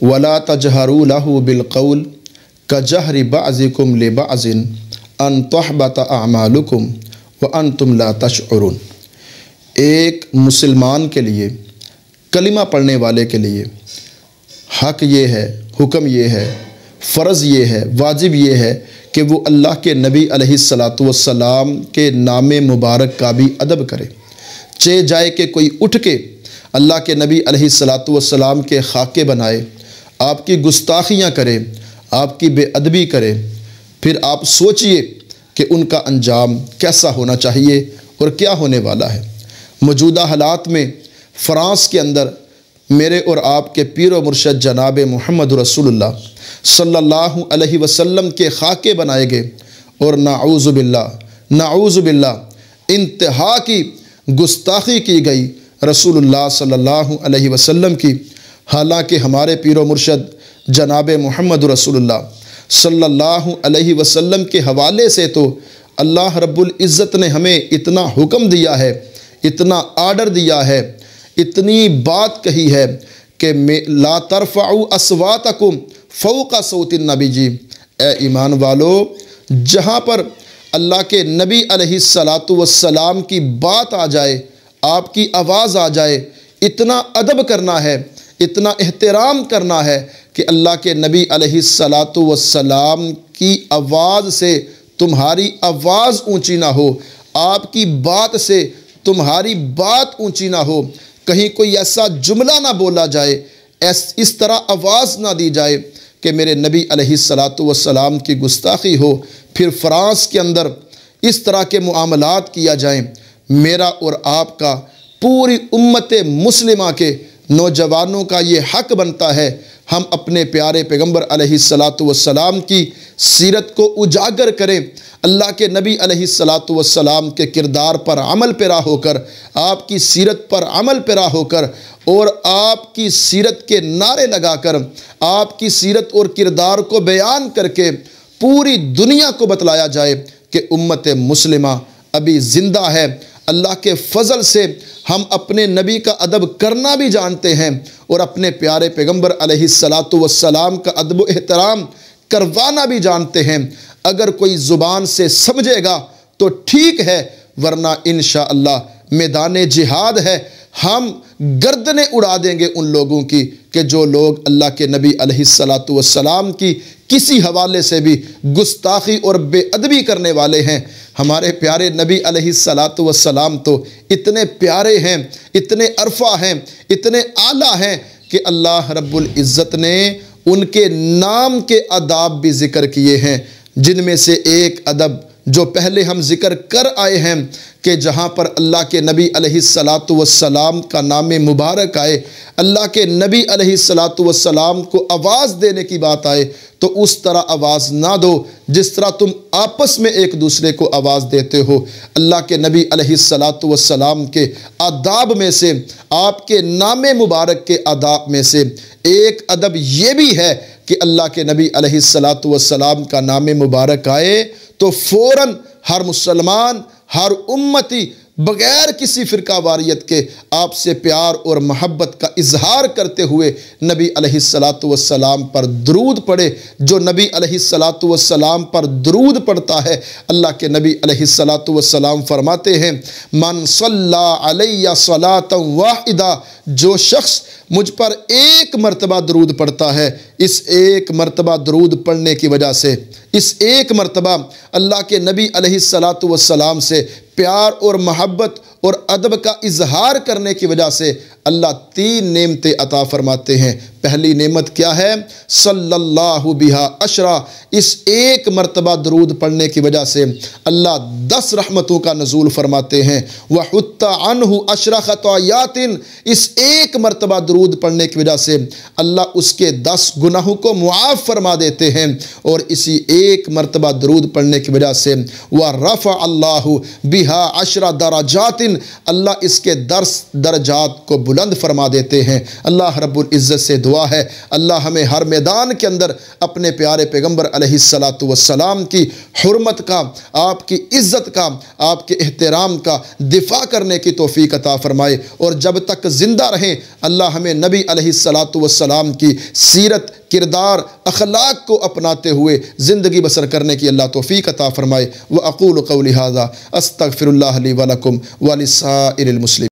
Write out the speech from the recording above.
ولا تجہروا لہ بالقول کجہر بعضکم لبعض ان تحبط اعمالکم وانتم لا تشعرون۔ ایک مسلمان کے لیے، کلمہ پڑھنے والے کے لیے حق یہ ہے، حکم یہ ہے، فرض یہ ہے، واجب یہ ہے کہ وہ اللہ کے نبی علیہ الصلاۃ والسلام کے نام مبارک کا بھی ادب کرے۔ چہ جائے کہ کوئی اٹھ کے اللہ کے نبی علیہ الصلاۃ والسلام کے خاکے بنائے، آپ کی گستاخیاں کرے، آپ کی بے ادبی کرے، پھر آپ سوچئے کہ ان کا انجام کیسا ہونا چاہیے اور کیا ہونے والا ہے۔ موجودہ حالات میں فرانس کے اندر میرے اور آپ کے پیر و مرشد جناب محمد رسول اللہ صلی اللہ علیہ وسلم کے خاکے بنائے گئے، اور نعوذ باللہ انتہا کی گستاخی کی گئی رسول اللہ صلی اللہ علیہ وسلم کی۔ حالانکہ ہمارے پیر و مرشد جناب محمد رسول اللہ صلی اللہ علیہ وسلم کے حوالے سے تو اللہ رب العزت نے ہمیں اتنا حکم دیا ہے، اتنا آرڈر دیا ہے، اتنی بات کہی ہے کہ لا ترفعوا اصواتکم فوق صوت النبی جی۔ اے ایمان والو، جہاں پر اللہ کے نبی علیہ الصلاۃ والسلام کی بات آ جائے، آپ کی آواز آ جائے، اتنا ادب کرنا ہے، اتنا احترام کرنا ہے کہ اللہ کے نبی علیہ الصلاۃ والسلام کی آواز سے تمہاری آواز اونچی نہ ہو، آپ کی بات سے تمہاری بات اونچی نہ ہو، کہیں کوئی ایسا جملہ نہ بولا جائے، اس طرح آواز نہ دی جائے کہ میرے نبی علیہ الصلاۃ والسلام کی گستاخی ہو، پھر فرانس کے اندر اس طرح کے معاملات کیا جائیں۔ میرا اور آپ کا، پوری امت مسلمہ کے نوجوانوں کا یہ حق بنتا ہے ہم اپنے پیارے پیغمبر علیہ الصلاۃ والسلام کی سیرت کو اجاگر کریں، اللہ کے نبی علیہ الصلاۃ والسلام کے کردار پر عمل پیرا ہو کر، آپ کی سیرت پر عمل پیرا ہو کر، اور آپ کی سیرت کے نعرے لگا کر، آپ کی سیرت اور کردار کو بیان کر کے پوری دنیا کو بتلایا جائے کہ امت مسلمہ ابھی زندہ ہے۔ اللہ کے فضل سے ہم اپنے نبی کا ادب کرنا بھی جانتے ہیں اور اپنے پیارے پیغمبر علیہ الصلاۃ والسلام کا ادب و احترام کروانا بھی جانتے ہیں۔ اگر کوئی زبان سے سمجھے گا تو ٹھیک ہے، ورنہ انشاءاللہ میدان جہاد ہے، ہم گردنیں اڑا دیں گے ان لوگوں کی کہ جو لوگ اللہ کے نبی علیہ الصلاۃ والسلام کی کسی حوالے سے بھی گستاخی اور بے ادبی کرنے والے ہیں۔ ہمارے پیارے نبی علیہ الصلاۃ والسلام تو اتنے پیارے ہیں، اتنے عرفہ ہیں، اتنے اعلیٰ ہیں کہ اللہ رب العزت نے ان کے نام کے آداب بھی ذکر کیے ہیں، جن میں سے ایک ادب جو پہلے ہم ذکر کر آئے ہیں کہ جہاں پر اللہ کے نبی علیہ الصلاۃ والسلام کا نام مبارک آئے، اللہ کے نبی علیہ الصلاۃ والسلام کو آواز دینے کی بات آئے تو اس طرح آواز نہ دو جس طرح تم آپس میں ایک دوسرے کو آواز دیتے ہو۔ اللہ کے نبی علیہ الصلاۃ والسلام کے آداب میں سے، آپ کے نام مبارک کے آداب میں سے ایک ادب یہ بھی ہے کہ اللہ کے نبی علیہ الصلاۃ والسلام کا نام مبارک آئے تو فوراً ہر مسلمان، ہر امتی بغیر کسی فرقہ واریت کے آپ سے پیار اور محبت کا اظہار کرتے ہوئے نبی علیہ الصلاۃ والسلام پر درود پڑھے۔ جو نبی علیہ الصلاۃ والسلام پر درود پڑھتا ہے، اللہ کے نبی علیہ الصلاۃ والسلام فرماتے ہیں من صلی علیہ صلاۃ واحدہ، جو شخص مجھ پر ایک مرتبہ درود پڑھتا ہے، اس ایک مرتبہ درود پڑھنے کی وجہ سے، اس ایک مرتبہ اللہ کے نبی علیہ الصلاۃ والسلام سے پیار اور محبت اور ادب کا اظہار کرنے کی وجہ سے اللہ 3 نعمتیں عطا فرماتے ہیں۔ پہلی نعمت کیا ہے؟ صلی اللہ بہا عشرہ، اس ایک مرتبہ درود پڑھنے کی وجہ سے اللہ 10 رحمتوں کا نزول فرماتے ہیں۔ وَحُتَّ عَنْهُ عَشْرَ خَطَایَاتٍ، اس ایک مرتبہ درود پڑھنے کی وجہ سے اللہ اس کے 10 گناہوں کو معاف فرما دیتے ہیں، اور اسی ایک مرتبہ درود پڑھنے کی وجہ سے وَرَفَعَ اللَّهُ بِهَا عَشْرَ دَرَجَاتٍ، اللہ اس کے درجات کو بلند فرما دیتے ہیں۔ اللہ رب العزت سے دعا ہے اللہ ہمیں ہر میدان کے اندر اپنے پیارے پیغمبر علیہ السلام کی حرمت کا، آپ کی عزت کا، آپ کے احترام کا دفاع کرنے کی توفیق عطا فرمائے، اور جب تک زندہ رہیں اللہ ہمیں نبی علیہ السلام کی سیرت، کردار، اخلاق کو اپناتے ہوئے زندگی بسر کرنے کی اللہ توفیق عطا فرمائے۔ وَأَقُولُ قَوْلِي هَذَا أَسْتَغْفِرُ اللَّهَ لِي وَلَكُمْ وَلِسَائِرِ الْمُسْلِمِينَ۔